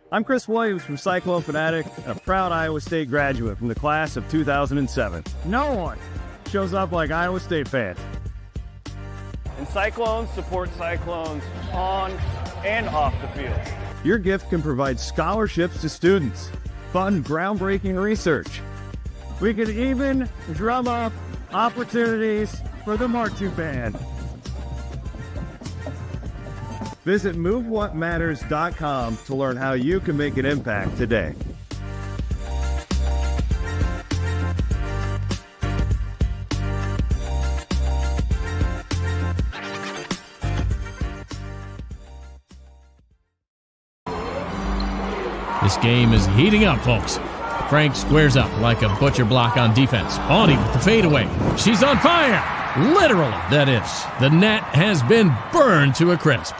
I'm Chris Williams from Cyclone Fanatic and a proud Iowa State graduate from the class of 2007. No one shows up like Iowa State fans. And Cyclones support Cyclones on and off the field. Your gift can provide scholarships to students, fund groundbreaking research. We could even drum up opportunities for the marching band. Visit MoveWhatMatters.com to learn how you can make an impact today. This game is heating up, folks. Frank squares up like a butcher block on defense. Audie with the fadeaway. She's on fire! Literally, that is. The net has been burned to a crisp.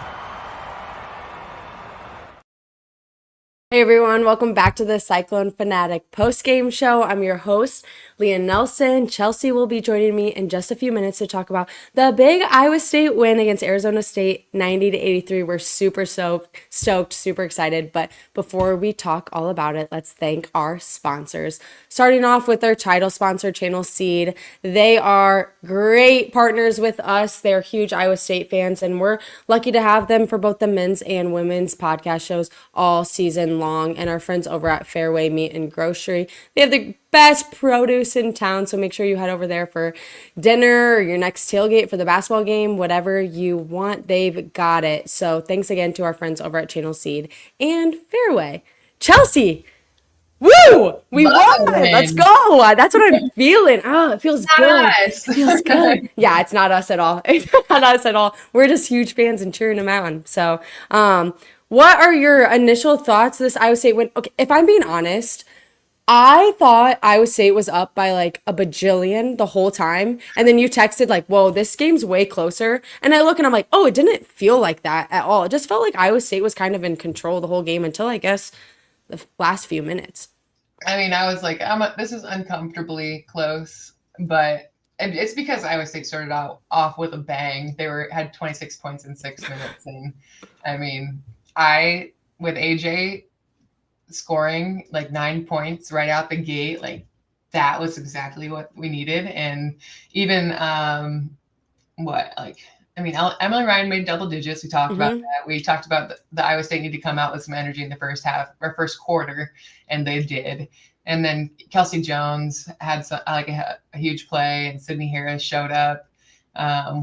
Hey everyone, welcome back to the Cyclone Fanatic post-game show. I'm your host, Leah Nelson. Chelsea will be joining me in just a few minutes to talk about the big Iowa State win against Arizona State, 90-83. We're super stoked, super excited. But before we talk all about it, let's thank our sponsors. Starting off with our title sponsor, Channel Seed. They are great partners with us. They're huge Iowa State fans, and we're lucky to have them for both the men's and women's podcast shows all season long. And our friends over at Fairway Meat and Grocery, they have the best produce in town, so make sure you head over there for dinner or your next tailgate for the basketball game, whatever you want, they've got it. So thanks again to our friends over at Channel Seed and Fairway. Chelsea, woo! We won! Let's go! That's what I'm feeling. Oh, it feels good. It feels good. Yeah, it's not us at all. It's not us at all. We're just huge fans and cheering them on. So, what are your initial thoughts of this Iowa State win? Okay, if I'm being honest, I thought Iowa State was up by like a bajillion the whole time. And then you texted like, whoa, this game's way closer. And I look and I'm like, oh, it didn't feel like that at all. It just felt like Iowa State was kind of in control the whole game until I guess the last few minutes. I mean, I was like, this is uncomfortably close, but it's because Iowa State started off with a bang. They had 26 points in 6 minutes. And I mean, with AJ scoring like 9 points right out the gate, like that was exactly what we needed. And even Emily Ryan made double digits. We talked about that. We talked about the Iowa State need to come out with some energy in the first quarter, and they did. And then Kelsey Jones had a huge play, and Sydney Harris showed up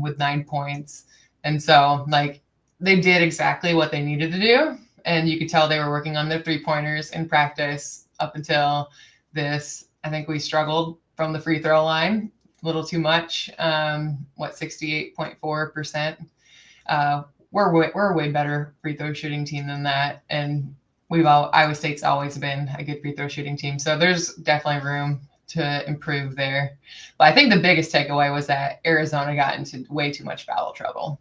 with 9 points. And so like they did exactly what they needed to do. And you could tell they were working on their 3-pointers in practice up until this. I think we struggled from the free throw line a little too much. 68.4%. We're a way better free throw shooting team than that. And Iowa State's always been a good free throw shooting team. So there's definitely room to improve there. But I think the biggest takeaway was that Arizona got into way too much foul trouble.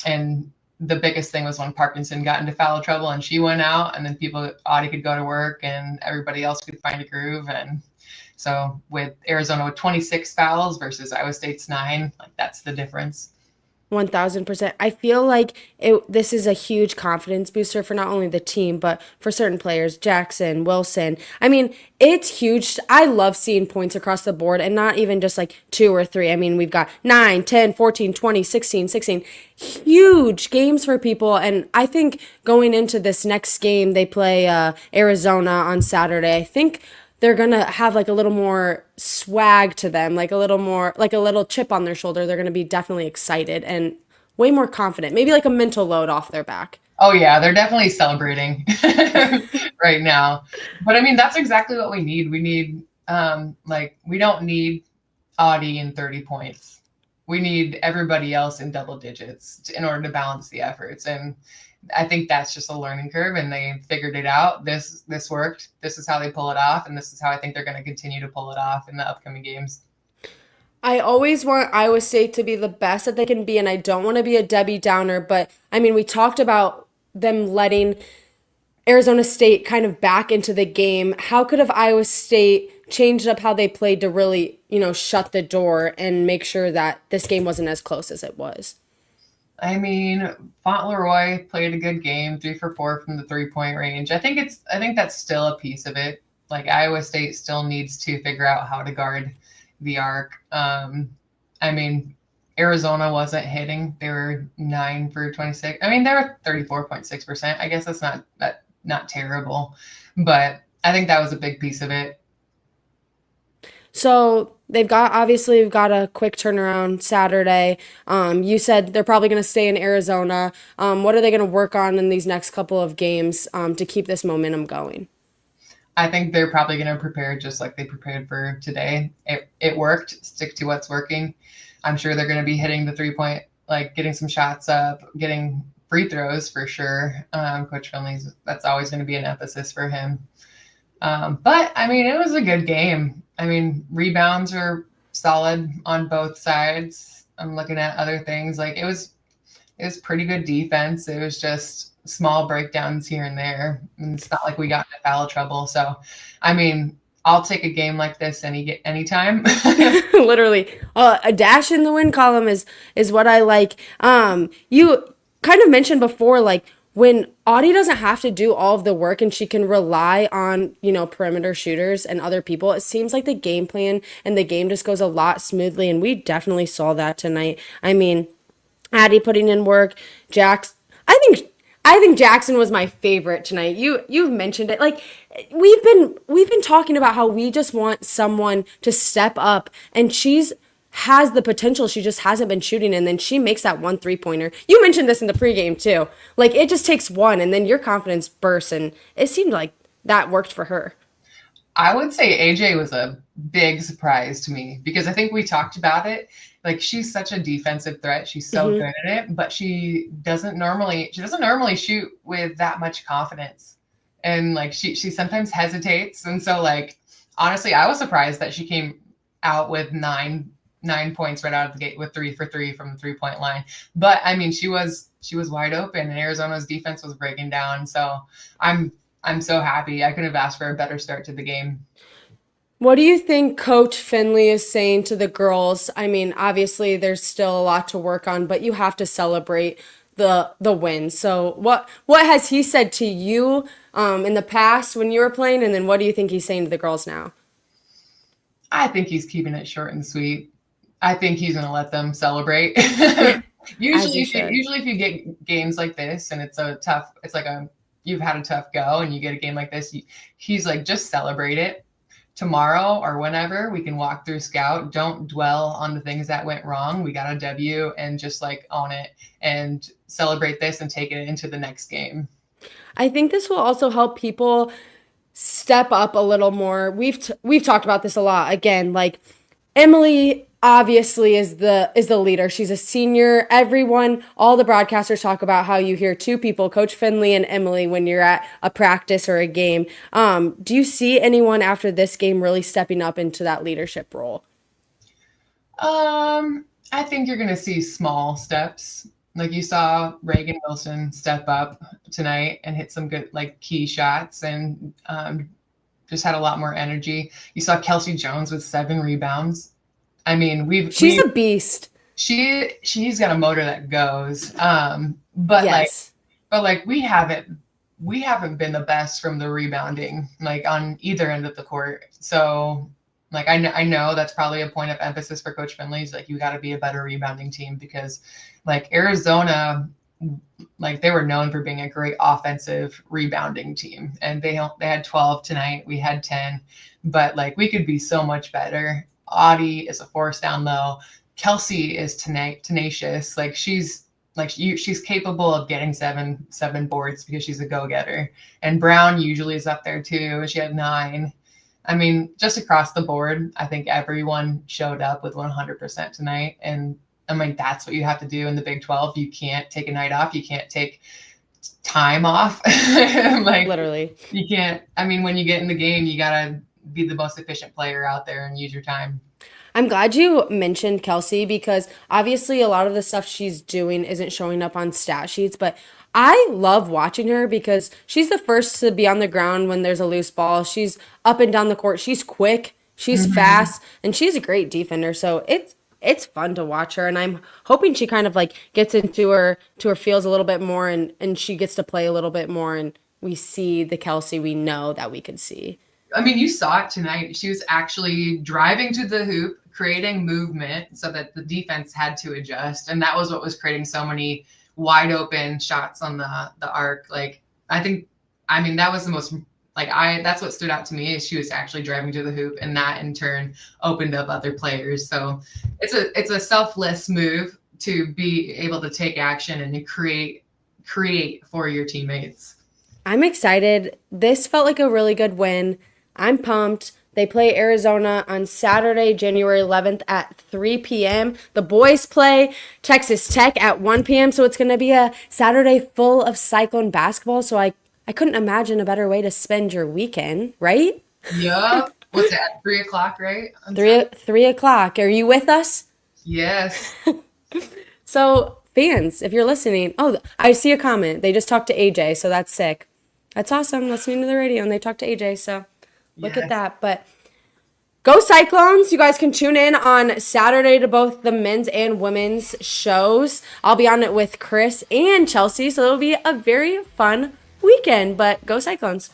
And the biggest thing was when Parkinson got into foul trouble and she went out, and then Audie could go to work and everybody else could find a groove. And so with Arizona with 26 fouls versus Iowa State's 9, like that's the difference. 1000%. I feel like this is a huge confidence booster for not only the team, but for certain players, Jackson, Wilson. I mean, it's huge. I love seeing points across the board, and not even just like 2 or 3. I mean, we've got 9, 10, 14, 20, 16. Huge games for people. And I think going into this next game, they play Arizona on Saturday. I think they're going to have like a little more swag to them, like a little chip on their shoulder. They're going to be definitely excited and way more confident, maybe like a mental load off their back. Oh yeah, they're definitely celebrating right now. But I mean, that's exactly what we need. We need, we don't need Audie in 30 points. We need everybody else in double digits in order to balance the efforts. And I think that's just a learning curve, and they figured it out. This worked. This is how they pull it off, and this is how I think they're going to continue to pull it off in the upcoming games. I always want Iowa State to be the best that they can be, and I don't want to be a Debbie Downer, but I mean, we talked about them letting Arizona State kind of back into the game. How could have Iowa State changed up how they played to really, shut the door and make sure that this game wasn't as close as it was? I mean, Fauntleroy played a good game, 3 for 4 from the 3-point range. I think that's still a piece of it. Like Iowa State still needs to figure out how to guard the arc. I mean, Arizona wasn't hitting. They were 9 for 26. I mean, they were 34.6%. I guess that's not terrible, but I think that was a big piece of it. So obviously we've got a quick turnaround Saturday. You said they're probably going to stay in Arizona. What are they going to work on in these next couple of games to keep this momentum going? I think they're probably going to prepare just like they prepared for today. It worked. Stick to what's working. I'm sure they're going to be hitting the 3-point, like getting some shots up, getting free throws for sure. Coach Finley's, that's always going to be an emphasis for him. But I mean, it was a good game. I mean, rebounds are solid on both sides. I'm looking at other things. Like it was pretty good defense. It was just small breakdowns here and there. And it's not like we got into foul trouble. So, I mean, I'll take a game like this anytime. Literally, a dash in the win column is what I like. You kind of mentioned before, like when Audie doesn't have to do all of the work and she can rely on, perimeter shooters and other people, it seems like the game plan and the game just goes a lot smoothly. And we definitely saw that tonight. I mean, Addie putting in work, Jax. I think Jackson was my favorite tonight. You've mentioned it. Like we've been talking about how we just want someone to step up, and she's has the potential. She just hasn't been shooting, and then she makes that 1 3-pointer. You mentioned this in the pregame too. Like it just takes one, and then your confidence bursts, and it seemed like that worked for her. I would say AJ was a big surprise to me because I think we talked about it. Like she's such a defensive threat. She's so good at it, but she doesn't normally shoot with that much confidence. And like she sometimes hesitates. And so like honestly, I was surprised that she came out with nine points right out of the gate with 3 for 3 from the 3-point line. But I mean, she was wide open and Arizona's defense was breaking down. So I'm so happy. I could have asked for a better start to the game. What do you think Coach Finley is saying to the girls? I mean, obviously there's still a lot to work on, but you have to celebrate the win. So what has he said to you in the past when you were playing, and then what do you think he's saying to the girls now? I think he's keeping it short and sweet. I think he's going to let them celebrate. Usually if you get games like this and you've had a tough go and you get a game like this, he's like, just celebrate it. Tomorrow or whenever we can walk through scout. Don't dwell on the things that went wrong. We got a W and just like own it and celebrate this and take it into the next game. I think this will also help people step up a little more. We've talked about this a lot. Again, like Emily obviously is the leader. She's a senior. All the broadcasters talk about how you hear two people, Coach Finley and Emily, when you're at a practice or a game. Do you see anyone after this game really stepping up into that leadership role? I think you're going to see small steps. Like you saw Reagan Wilson step up tonight and hit some good like key shots and just had a lot more energy. You saw Kelsey Jones with 7 rebounds. I mean, she's a beast. She's got a motor that goes. But yes. we haven't been the best from the rebounding, like on either end of the court. So like I know that's probably a point of emphasis for Coach Finley's like you got to be a better rebounding team because like Arizona, like they were known for being a great offensive rebounding team, and they had 12 tonight. We had 10, but like we could be so much better. Audie is a force down low. Kelsey is tenacious. Like she's capable of getting seven boards because she's a go-getter. And Brown usually is up there too. She had 9. I mean, just across the board, I think everyone showed up with 100% tonight. And I mean, that's what you have to do in the Big 12. You can't take a night off. You can't take time off. Like literally, you can't. I mean, when you get in the game, you gotta be the most efficient player out there and use your time. I'm glad you mentioned Kelsey because obviously a lot of the stuff she's doing isn't showing up on stat sheets, but I love watching her because she's the first to be on the ground when there's a loose ball. She's up and down the court. She's quick, she's fast, and she's a great defender. So it's fun to watch her, and I'm hoping she kind of like gets into her feels a little bit more, and she gets to play a little bit more, and we see the Kelsey we know that we could see. I mean, you saw it tonight. She was actually driving to the hoop, creating movement so that the defense had to adjust, and that was what was creating so many wide open shots on the arc. Like, I mean, that was the most, like, that's what stood out to me, is she was actually driving to the hoop, and that in turn opened up other players. So it's a selfless move to be able to take action and create for your teammates. I'm excited. This felt like a really good win. I'm pumped. They play Arizona on Saturday, January 11th at 3 p.m. The boys play Texas Tech at 1 p.m. So it's going to be a Saturday full of Cyclone basketball. So I couldn't imagine a better way to spend your weekend, right? Yeah. What's that? 3 o'clock, right? 3 o'clock. Are you with us? Yes. So fans, if you're listening, I see a comment. They just talked to AJ, so that's sick. That's awesome. Listening to the radio and they talked to AJ, so look at that. But go Cyclones. You guys can tune in on Saturday to both the men's and women's shows. I'll be on it with Chris and Chelsea, so it'll be a very fun weekend. But go Cyclones.